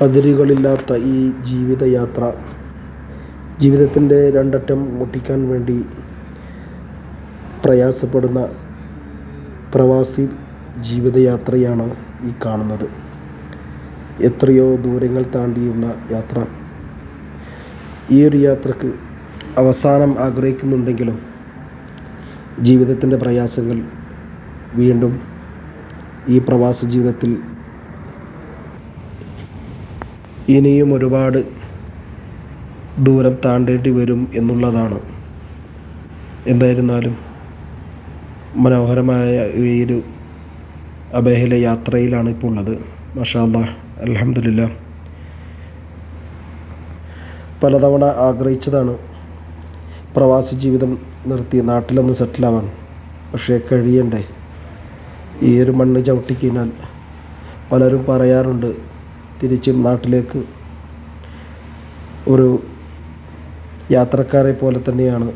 അതിരുകളില്ലാത്ത ഈ ജീവിതയാത്ര ജീവിതത്തിൻ്റെ രണ്ടറ്റം മുട്ടിക്കാൻ വേണ്ടി പ്രയാസപ്പെടുന്ന പ്രവാസി ജീവിതയാത്രയാണ് ഈ കാണുന്നത്. എത്രയോ ദൂരങ്ങൾ താണ്ടിയുള്ള യാത്ര. ഈ ഒരു യാത്രക്ക് അവസാനം ആഗ്രഹിക്കുന്നുണ്ടെങ്കിലും ജീവിതത്തിൻ്റെ പ്രയാസങ്ങൾ വീണ്ടും ഈ പ്രവാസ ജീവിതത്തിൽ ഇനിയും ഒരുപാട് ദൂരം താണ്ടേണ്ടി വരും എന്നുള്ളതാണ്. എന്തായിരുന്നാലും മനോഹരമായ ഈ ഒരു അബേഹയിലെ യാത്രയിലാണ് ഇപ്പോൾ ഉള്ളത്. മാഷാ അല്ലാഹ്, അൽഹംദുലില്ലാ. പലതവണ ആഗ്രഹിച്ചതാണ് പ്രവാസി ജീവിതം നിർത്തി നാട്ടിലൊന്ന് സെറ്റിലാവാൻ. പക്ഷേ കഴിയണ്ടേ? ഈ ഒരു മണ്ണ് ചവിട്ടിക്കഴിഞ്ഞാൽ പലരും പറയാറുണ്ട്, തിരിച്ചും നാട്ടിലേക്ക് ഒരു യാത്രക്കാരെ പോലെ തന്നെയാണ്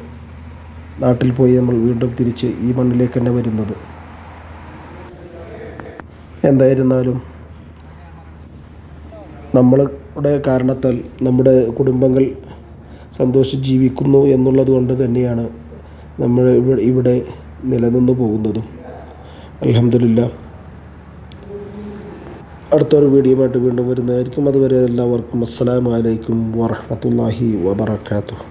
നാട്ടിൽ പോയി നമ്മൾ വീണ്ടും തിരിച്ച് ഈ മണ്ണിലേക്ക് തന്നെ വരുന്നത്. എന്തായിരുന്നാലും നമ്മളുടെ കാരണത്താൽ നമ്മുടെ കുടുംബങ്ങൾ സന്തോഷിച്ച് ജീവിക്കുന്നു എന്നുള്ളത് കൊണ്ട് തന്നെയാണ് നമ്മൾ ഇവിടെ നിലനിന്ന് പോകുന്നതും. അൽഹംദുലില്ലാ. അടുത്തൊരു വീഡിയോയുമായിട്ട് വീണ്ടും വരുന്നതായിരിക്കും. അതുവരെ എല്ലാവർക്കും അസ്സലാമു അലൈക്കും വറഹ്മത്തുള്ളാഹി വബറകാതുഹു.